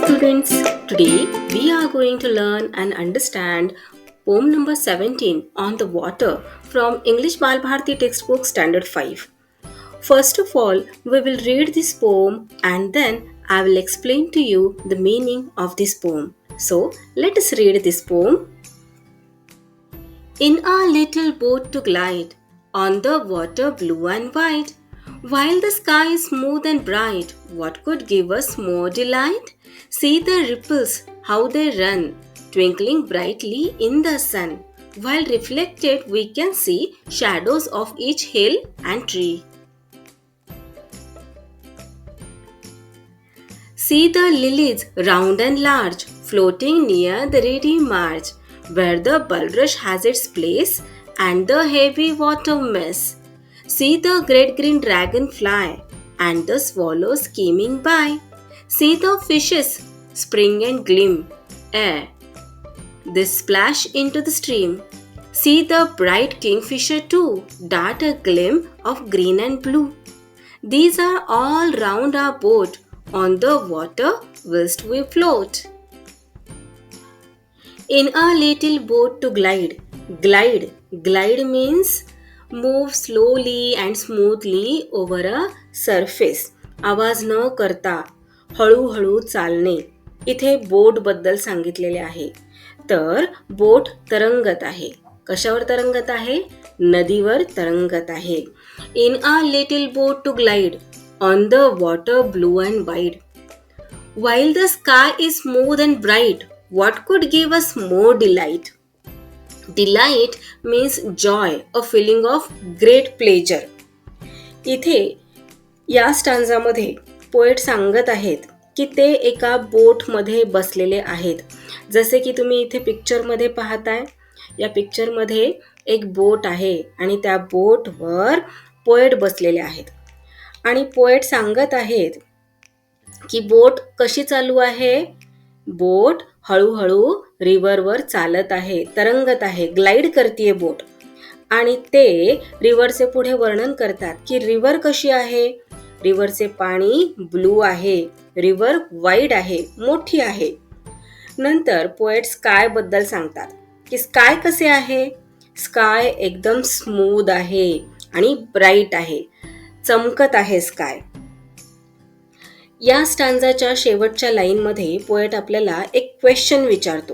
students. Today we are going to learn and understand poem number 17 on the water from English Balbharati textbook standard 5. First of all, we will read this poem and then I will explain to you the meaning of this poem. So, let us read this poem. In our little boat to glide on the water blue and white, while the sky is smooth and bright, what could give us more delight? See the ripples, how they run, twinkling brightly in the sun. While reflected, we can see shadows of each hill and tree. See the lilies, round and large, floating near the reedy marge, where the bulrush has its place and the heavy water mess. See the great green dragon fly and the swallow skimming by. See the fishes spring and gleam ere they splash into the stream. See the bright kingfisher too dart a gleam of green and blue. These are all round our boat on the water whilst we float. In a little boat to glide. Glide means move slowly and smoothly over a surface. आवाज न करता हळूहळू चालणे. इथे बोट बद्दल सांगितलेले आहे. तर बोट तरंगत आहे. कशावर तरंगत आहे? नदीवर तरंगत आहे. In a little boat to glide on the water blue and wide. While the sky is smooth and bright, what could give us more delight? Delight means joy, a feeling of great pleasure. इथे या स्टांजामध्ये poet सांगत आहेत की ते एका बोटमध्ये बसलेले आहेत. जसे की तुम्ही इथे पिक्चरमध्ये पाहताय, या पिक्चरमध्ये एक बोट आहे आणि त्या बोटवर पोएट बसलेले आहेत. आणि पोएट सांगत आहेत की बोट कशी चालू आहे? बोट हळूहळू रिव्हरवर चालत आहे, तरंगत आहे, ग्लाइड करतीये बोट. आणि ते रिव्हरचे पुढे वर्णन करतात की रिव्हर कशी आहे? रिव्हरचे पाणी ब्लू आहे, रिव्हर वाईड आहे, मोठी आहे. नंतर पोएट स्काय बद्दल सांगतात की स्काय कसे आहे? स्काय एकदम स्मूथ आहे आणि ब्राईट आहे, चमकत आहे स्काय. या स्टांजाच्या शेवटच्या लाईनमध्ये पोएट आपल्याला एक क्वेश्चन विचारतो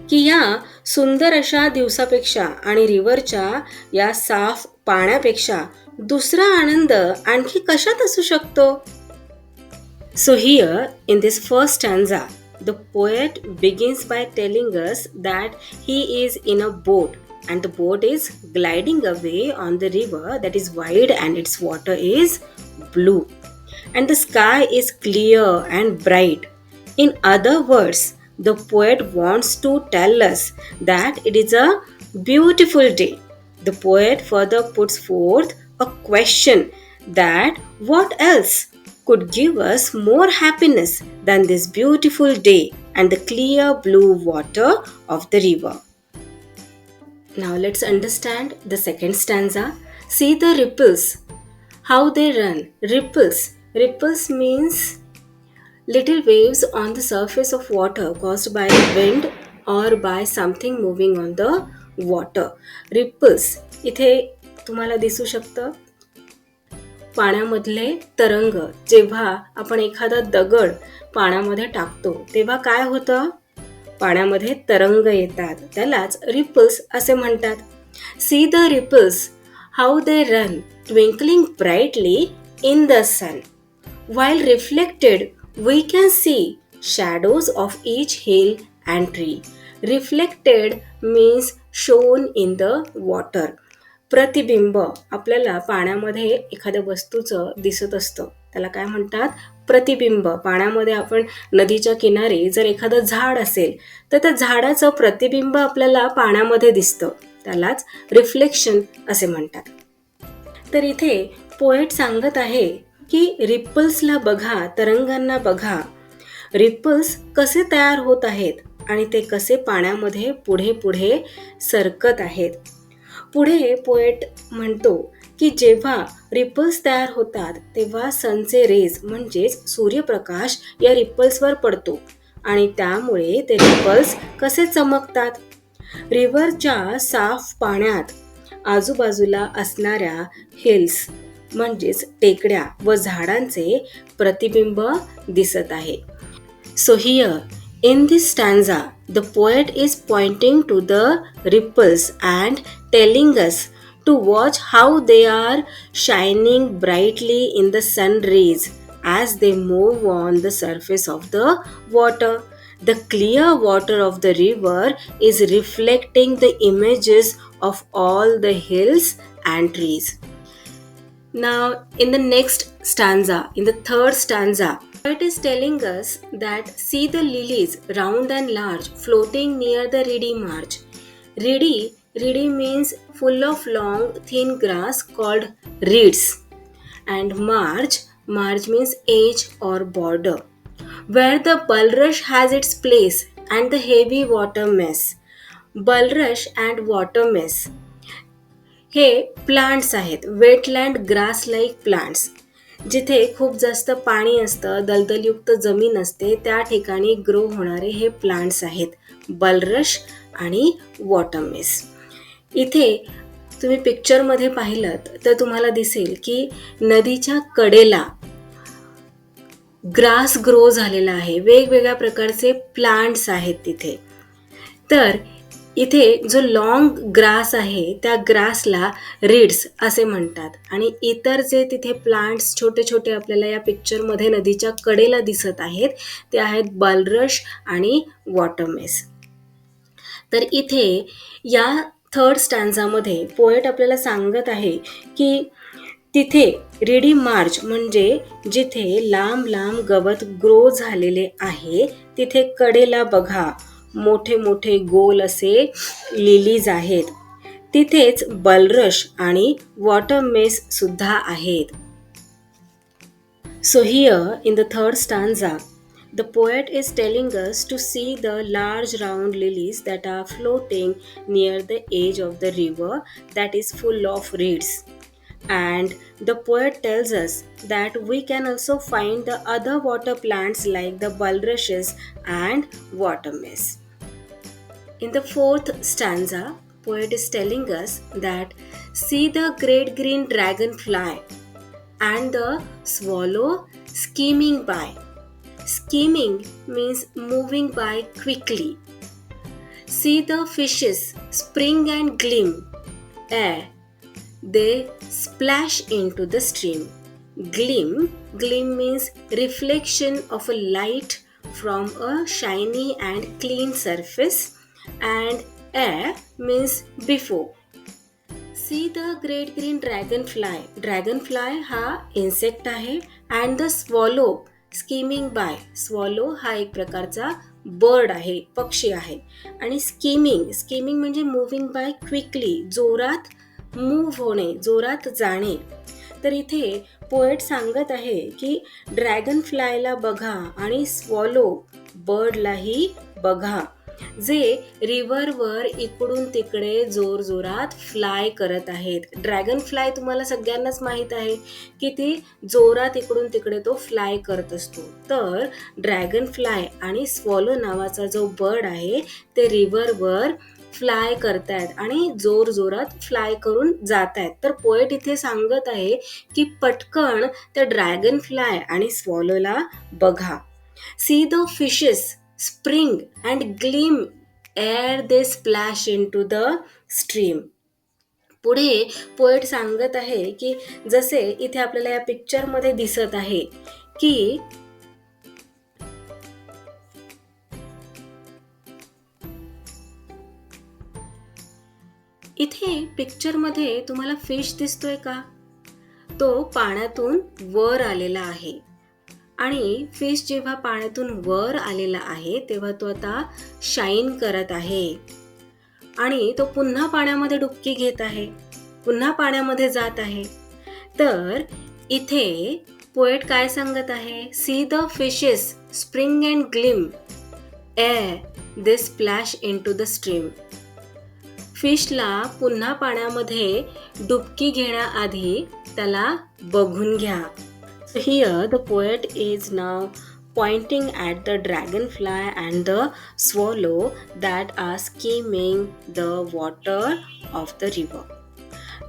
की या सुंदर अशा दिवसापेक्षा आणि रिव्हरच्या या साफ पाण्यापेक्षा दुसरा आनंद आणखी कशात असू शकतो? So here in this first stanza, the poet begins by telling us that he is in a boat and the boat is gliding away on the river that is wide and its water is blue. And the sky is clear and bright. In other words, the poet wants to tell us that it is a beautiful day. The poet further puts forth a question that what else could give us more happiness than this beautiful day and the clear blue water of the river. Now let's understand the second stanza. See the ripples, how they run. Ripples means little waves on the surface of water caused by wind or by something moving on the water. Ripples इथे तुम्हाला दिसू शकतं पाण्यामधले तरंग. जेव्हा आपण एखादा दगड पाण्यामध्ये टाकतो तेव्हा काय होतं? पाण्यामध्ये तरंग येतात, त्यालाच रिपल्स असे म्हणतात. See the ripples, how they run, twinkling brightly in the sun. While reflected, we can see shadows of each hill and tree. Reflected means shown in the water. प्रतिबिंब, आपल्याला पाण्यामध्ये एखाद्या वस्तूचं दिसत असतं, त्याला काय म्हणतात? प्रतिबिंब. पाण्यामध्ये आपण नदीच्या किनारी जर एखादं झाड असेल तर त्या झाडाचं प्रतिबिंब आपल्याला पाण्यामध्ये दिसतं, त्यालाच रिफ्लेक्शन असे म्हणतात. तर इथे पोएट सांगत आहे की रिपल्सला बघा, तरंगांना बघा. रिपल्स कसे तयार होत आहेत आणि ते कसे पाण्यामध्ये पुढे पुढे सरकत आहेत. पुढे पोएट म्हणतो की जेव्हा रिपल्स तयार होतात तेव्हा सनचे रेज म्हणजेच सूर्यप्रकाश या रिपल्सवर पडतो आणि त्यामुळे ते रिपल्स कसे चमकतात. रिव्हरच्या साफ पाण्यात आजूबाजूला असणाऱ्या हिल्स म्हणजेच टेकड्या व झाडांचे प्रतिबिंब दिसत आहे. So here in this stanza the poet is pointing to the ripples and telling us to watch how they are shining brightly in the sun rays as they move on the surface of the water. The clear water of the river is reflecting the images of all the hills and trees. Now, in the next stanza, in the third stanza, it is telling us that see the lilies round and large floating near the reedy marge. Reedy means full of long thin grass called reeds, and marge means edge or border, where the bulrush has its place and the heavy water mess. Bulrush and water mess हे plants आहेत, wetland grass like plants. जिथे खूप जास्त पाणी असतं, दलदलयुक्त जमीन असते, त्या ठिकाणी ग्रो होणारे हे प्लांट्स आहेत बलरश आणि वॉटरमेस. इथे तुम्ही पिक्चरमध्ये पाहिलं तर तुम्हाला दिसेल की नदीच्या कडेला ग्रास ग्रो झालेला आहे, वेगवेगळ्या प्रकारचे प्लांट्स आहेत तिथे. तर इथे जो लॉंग ग्रास आहे त्या ग्रासला रीड्स असे म्हणतात आणि इतर जे तिथे प्लांट्स छोटे छोटे आपल्याला या पिक्चरमध्ये नदीच्या कडेला दिसत आहेत ते आहेत बलरश आणि वॉटरमेस. तर इथे या थर्ड स्टॅन्झामध्ये पोएट आपल्याला सांगत आहे की तिथे रेडी मार्च म्हणजे जिथे लांब लांब गवत ग्रो झालेले आहे तिथे कडेला बघा मोठे मोठे गोल असे लिलीज आहेत. तिथेच बलरश आणि वॉटरमेस सुद्धा आहेत. So here in the third stanza, the poet is telling us to see the large round lilies that are floating near the edge of the river that is full of reeds. And the poet tells us that we can also find the other water plants like the bulrushes and watermess. In the fourth stanza, poet is telling us that see the great green dragonfly and the swallow skimming by. Skimming means moving by quickly. See the fishes spring and gleam. They splash into the stream. Gleam means reflection of a light from a shiny and clean surface, and air means before. See the great green dragonfly. Dragonfly हा insect आहे and the swallow skimming by. Swallow हा एक प्रकारचा bird आहे, पक्षी आहे. आणि skimming म्हणजे मूव्हिंग बाय क्विकली, जोरात मूव्ह होणे, जोरात जाणे. तर इथे पोएट सांगत आहे की ड्रॅगन बघा आणि स्वॉलो बर्डलाही बघा जे रिव्हरवर इकडून तिकडे जोरजोरात फ्लाय करत आहेत. ड्रॅगन फ्लाय तुम्हाला सगळ्यांनाच माहीत आहे की ती जोरात इकडून तिकडे तो फ्लाय करत असतो. तर ड्रॅगन फ्लाय आणि स्वॉलो नावाचा जो बर्ड आहे ते रिव्हरवर फ्लाय करतायत आणि जोरात फ्लाय करून जात आहेत. तर पोएट इथे सांगत आहे की पटकन त्या ड्रॅगन फ्लाय आणि स्वॉलोला बघा. C the fishes spring and gleam ere they splash into the stream. पुढे पोएट सांगत आहे की जसे इथे आपल्याला या पिक्चरमध्ये दिसत आहे की इथे पिक्चरमध्ये तुम्हाला फिश दिसतोय का? तो पाण्यातून वर आलेला आहे आणि फिश जेव्हा पाण्यातून वर आलेला आहे तेव्हा तो आता शाईन करत आहे आणि तो पुन्हा पाण्यामध्ये डुबकी घेत आहे, पुन्हा पाण्यामध्ये जात आहे. तर इथे पोएट काय सांगत आहे? See the fishes spring and glimmer they splash into the stream. फिशला पुन्हा पाण्यामध्ये डुबकी घेण्याआधी त्याला बघून घ्या. So here the poet is now pointing at the dragonfly and the swallow that are skimming the water of the river.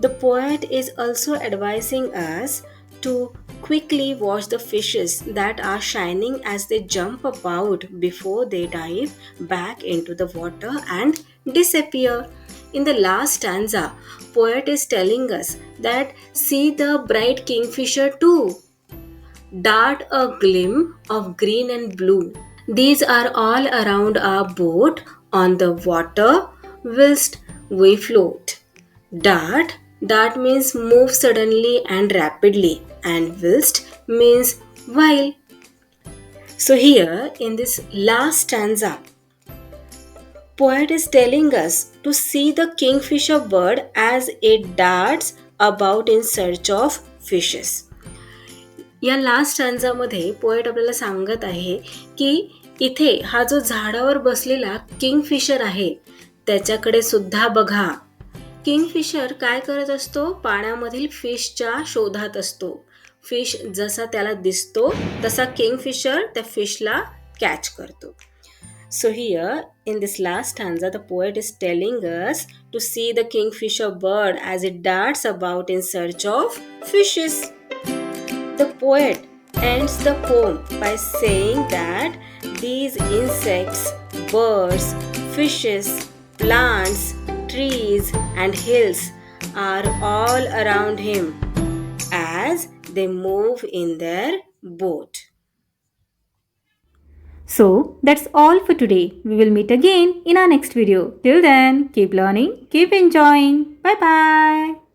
The poet is also advising us to quickly watch the fishes that are shining as they jump about before they dive back into the water and disappear. In the last stanza, poet is telling us that see the bright kingfisher too. Dart a gleam of green and blue. These are all around our boat on the water whilst we float. Dart means move suddenly and rapidly, and whilst means while. So here in this last stanza, poet is telling us to see the kingfisher bird as it darts about in search of fishes. या last स्टॅन्झामध्ये poet आपल्याला सांगत आहे की इथे हा जो झाडावर बसलेला किंगफिशर आहे त्याच्याकडे सुद्धा बघा. किंगफिशर काय करत असतो? पाण्यामधील फिशच्या शोधात असतो. फिश जसा त्याला दिसतो तसा किंगफिशर त्या फिशला कॅच करतो. So here in this last stanza the poet is telling us to see the kingfisher bird as it darts about in search of fishes. The poet ends the poem by saying that these insects, birds, fishes, plants, trees, and hills are all around him as they move in their boat. So that's all for today. We will meet again in our next video. Till then, keep learning, keep enjoying. Bye bye.